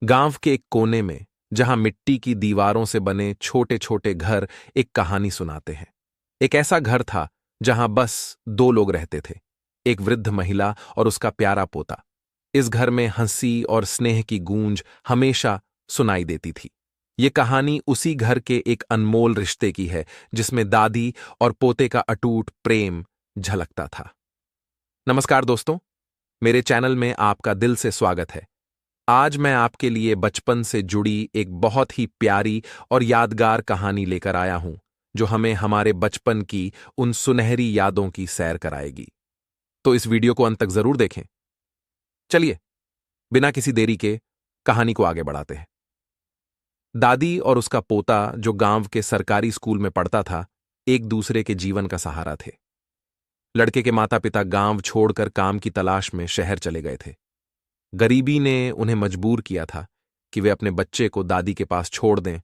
गांव के एक कोने में, जहां मिट्टी की दीवारों से बने छोटे छोटे घर एक कहानी सुनाते हैं। एक ऐसा घर था जहां बस दो लोग रहते थे, एक वृद्ध महिला और उसका प्यारा पोता। इस घर में हंसी और स्नेह की गूंज हमेशा सुनाई देती थी। ये कहानी उसी घर के एक अनमोल रिश्ते की है जिसमें दादी और पोते का अटूट प्रेम झलकता था। नमस्कार दोस्तों, मेरे चैनल में आपका दिल से स्वागत है। आज मैं आपके लिए बचपन से जुड़ी एक बहुत ही प्यारी और यादगार कहानी लेकर आया हूं, जो हमें हमारे बचपन की उन सुनहरी यादों की सैर कराएगी। तो इस वीडियो को अंत तक जरूर देखें। चलिए, बिना किसी देरी के कहानी को आगे बढ़ाते हैं। दादी और उसका पोता, जो गांव के सरकारी स्कूल में पढ़ता था, एक दूसरे के जीवन का सहारा थे। लड़के के माता पिता गांव छोड़कर काम की तलाश में शहर चले गए थे। गरीबी ने उन्हें मजबूर किया था कि वे अपने बच्चे को दादी के पास छोड़ दें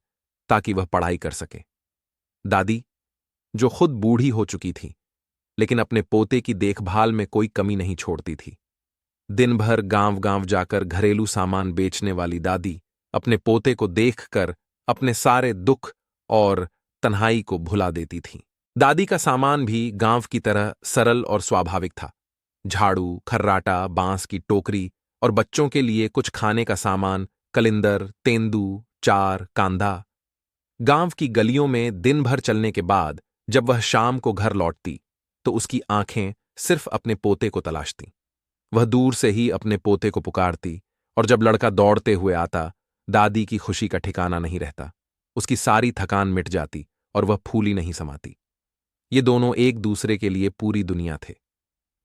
ताकि वह पढ़ाई कर सके। दादी, जो खुद बूढ़ी हो चुकी थी, लेकिन अपने पोते की देखभाल में कोई कमी नहीं छोड़ती थी। दिन भर गांव गांव जाकर घरेलू सामान बेचने वाली दादी अपने पोते को देखकर अपने सारे दुख और तन्हाई को भुला देती थी। दादी का सामान भी गांव की तरह सरल और स्वाभाविक था। झाड़ू, खर्राटा, बांस की टोकरी और बच्चों के लिए कुछ खाने का सामान, कलिंदर, तेंदू, चार, कांदा। गांव की गलियों में दिन भर चलने के बाद जब वह शाम को घर लौटती, तो उसकी आंखें सिर्फ अपने पोते को तलाशती। वह दूर से ही अपने पोते को पुकारती, और जब लड़का दौड़ते हुए आता, दादी की खुशी का ठिकाना नहीं रहता। उसकी सारी थकान मिट जाती और वह फूली नहीं समाती। ये दोनों एक दूसरे के लिए पूरी दुनिया थे।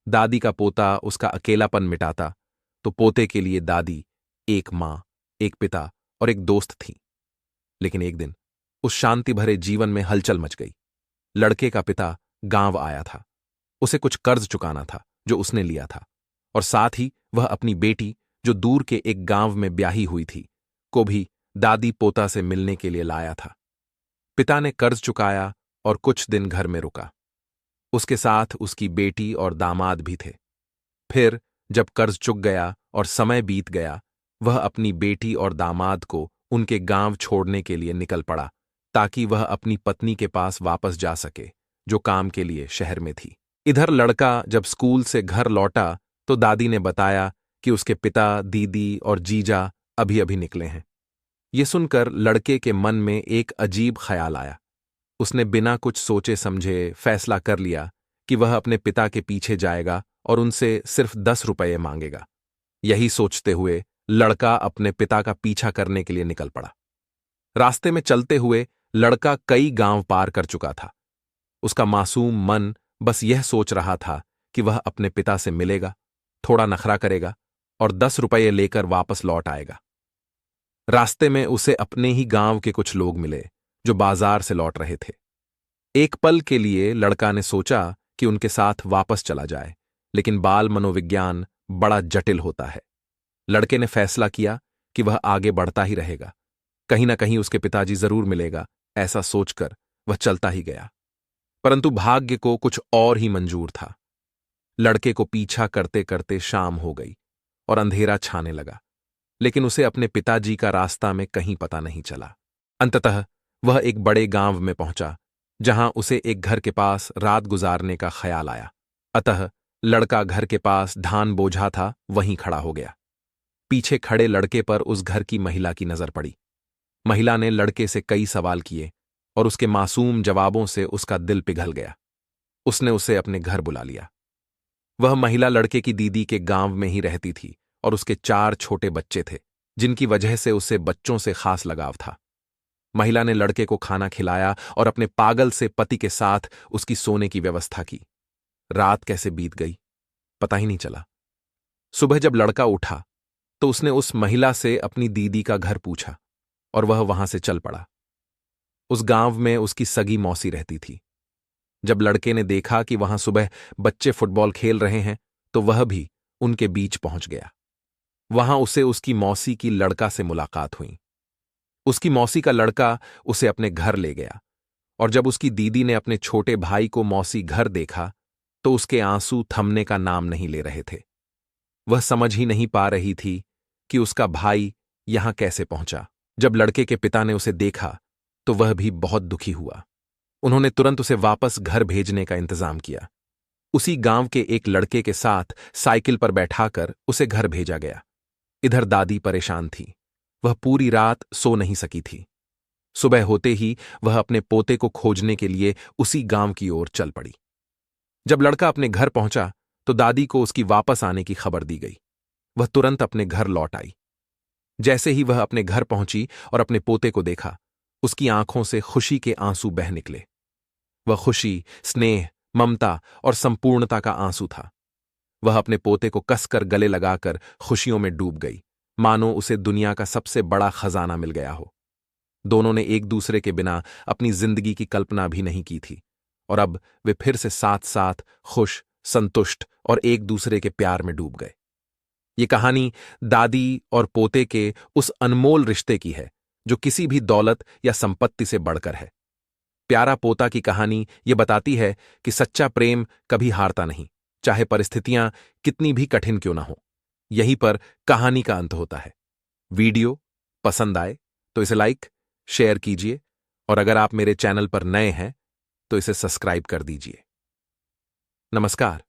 दादी का पोता उसका अकेलापन मिटाता, तो पोते के लिए दादी एक मां, एक पिता और एक दोस्त थी। लेकिन एक दिन उस शांति भरे जीवन में हलचल मच गई। लड़के का पिता गांव आया था। उसे कुछ कर्ज चुकाना था जो उसने लिया था, और साथ ही वह अपनी बेटी, जो दूर के एक गांव में ब्याही हुई थी, को भी दादी पोता से मिलने के लिए लाया था। पिता ने कर्ज चुकाया और कुछ दिन घर में रुका। उसके साथ उसकी बेटी और दामाद भी थे। फिर जब कर्ज चुक गया और समय बीत गया, वह अपनी बेटी और दामाद को उनके गांव छोड़ने के लिए निकल पड़ा, ताकि वह अपनी पत्नी के पास वापस जा सके, जो काम के लिए शहर में थी। इधर लड़का जब स्कूल से घर लौटा, तो दादी ने बताया कि उसके पिता, दीदी और जीजा अभी अभी निकले हैं। ये सुनकर लड़के के मन में एक अजीब ख्याल आया। उसने बिना कुछ सोचे समझे फैसला कर लिया कि वह अपने पिता के पीछे जाएगा और उनसे सिर्फ 10 रुपये मांगेगा। यही सोचते हुए लड़का अपने पिता का पीछा करने के लिए निकल पड़ा। रास्ते में चलते हुए लड़का कई गांव पार कर चुका था। उसका मासूम मन बस यह सोच रहा था कि वह अपने पिता से मिलेगा, थोड़ा नखरा करेगा और 10 रुपये लेकर वापस लौट आएगा। रास्ते में उसे अपने ही गांव के कुछ लोग मिले जो बाजार से लौट रहे थे। एक पल के लिए लड़का ने सोचा कि उनके साथ वापस चला जाए, लेकिन बाल मनोविज्ञान बड़ा जटिल होता है। लड़के ने फैसला किया कि वह आगे बढ़ता ही रहेगा। कहीं ना कहीं उसके पिताजी जरूर मिलेगा, ऐसा सोचकर वह चलता ही गया। परंतु भाग्य को कुछ और ही मंजूर था। लड़के को पीछा करते करते शाम हो गई और अंधेरा छाने लगा, लेकिन उसे अपने पिताजी का रास्ता में कहीं पता नहीं चला। अंततः वह एक बड़े गांव में पहुंचा, जहां उसे एक घर के पास रात गुजारने का ख्याल आया। अतः लड़का घर के पास धान बोझा था, वहीं खड़ा हो गया। पीछे खड़े लड़के पर उस घर की महिला की नजर पड़ी। महिला ने लड़के से कई सवाल किए और उसके मासूम जवाबों से उसका दिल पिघल गया। उसने उसे अपने घर बुला लिया। वह महिला लड़के की दीदी के गांव में ही रहती थी और उसके 4 छोटे बच्चे थे, जिनकी वजह से उसे बच्चों से खास लगाव था। महिला ने लड़के को खाना खिलाया और अपने पागल से पति के साथ उसकी सोने की व्यवस्था की। रात कैसे बीत गई पता ही नहीं चला। सुबह जब लड़का उठा, तो उसने उस महिला से अपनी दीदी का घर पूछा और वह वहां से चल पड़ा। उस गांव में उसकी सगी मौसी रहती थी। जब लड़के ने देखा कि वहां सुबह बच्चे फुटबॉल खेल रहे हैं, तो वह भी उनके बीच पहुंच गया। वहां उसे उसकी मौसी की लड़का से मुलाकात हुई। उसकी मौसी का लड़का उसे अपने घर ले गया, और जब उसकी दीदी ने अपने छोटे भाई को मौसी घर देखा, तो उसके आंसू थमने का नाम नहीं ले रहे थे। वह समझ ही नहीं पा रही थी कि उसका भाई यहां कैसे पहुंचा। जब लड़के के पिता ने उसे देखा तो वह भी बहुत दुखी हुआ। उन्होंने तुरंत उसे वापस घर भेजने का इंतजाम किया। उसी गांव के एक लड़के के साथ साइकिल पर बैठाकर उसे घर भेजा गया। इधर दादी परेशान थी। वह पूरी रात सो नहीं सकी थी। सुबह होते ही वह अपने पोते को खोजने के लिए उसी गांव की ओर चल पड़ी। जब लड़का अपने घर पहुंचा तो दादी को उसकी वापस आने की खबर दी गई। वह तुरंत अपने घर लौट आई। जैसे ही वह अपने घर पहुंची और अपने पोते को देखा, उसकी आंखों से खुशी के आंसू बह निकले। वह खुशी, स्नेह, ममता और संपूर्णता का आंसू था। वह अपने पोते को कसकर गले लगाकर खुशियों में डूब गई, मानो उसे दुनिया का सबसे बड़ा खजाना मिल गया हो। दोनों ने एक दूसरे के बिना अपनी जिंदगी की कल्पना भी नहीं की थी, और अब वे फिर से साथ साथ खुश, संतुष्ट और एक दूसरे के प्यार में डूब गए। ये कहानी दादी और पोते के उस अनमोल रिश्ते की है जो किसी भी दौलत या संपत्ति से बढ़कर है। प्यारा पोता की कहानी ये बताती है कि सच्चा प्रेम कभी हारता नहीं, चाहे परिस्थितियां कितनी भी कठिन क्यों ना हो। यहीं पर कहानी का अंत होता है। वीडियो पसंद आए तो इसे लाइक, शेयर कीजिए, और अगर आप मेरे चैनल पर नए हैं तो इसे सब्सक्राइब कर दीजिए। नमस्कार।